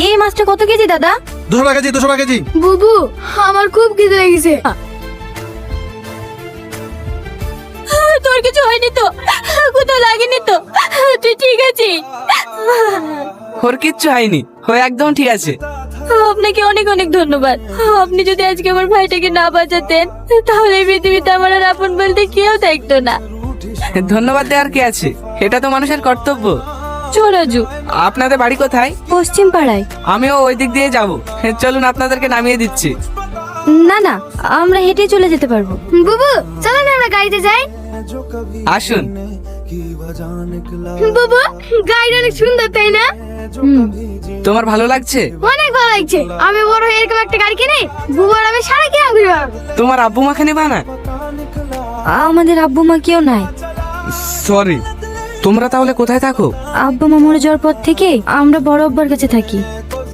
এই মাছটা কত কেজি দাদা? 200 টাকা কেজি, 200 টাকা কেজি। বুবু, আমার খুব খিদে লেগেছে। তোর কিছু হয়নি তো? কোথাও লাগেনি তো? তুই ঠিক আছিস? ওর কিচ্ছু হয়নি, ও একদম ঠিক আছে। আপনাকে অনেক অনেক ধন্যবাদ। আপনি যদি আজকে আমার ভাইটাকে না বাঁচাতেন তাহলে এই পৃথিবীতে আমার আর আপন বলতে কেউ থাকতো না। ধন্যবাদ দেওয়ার কি আছে, এটা তো মানুষের কর্তব্য। চল রাজু। আপনাদের বাড়ি কোথায়? পশ্চিম পাড়ায়। আমিও ওই দিক দিয়ে যাব, চলুন আপনাদেরকে নামিয়ে দিচ্ছি। না না, আমরা হেঁটে চলে যেতে পারবো। বুবু চলো না আমরা গাড়িতে যাই। আসুন। বুবু, গাড়িটা অনেক সুন্দর তাই না? তোমার ভালো লাগছে? অনেক ভালো লাগছে। আমি বড় হয়ে এরকম একটা গাড়ি কিনে বুবু আর আমি সারা কিনা ঘুরবো। তোমার আব্বু মাকে নেবা না? আমাদের আব্বু মা কেউ নাই। সরি। তোমরা তাহলে কোথায় থাকো? আব্বু মা মরে যাওয়ার পর থেকে আমরা বড় আব্বার কাছে থাকি।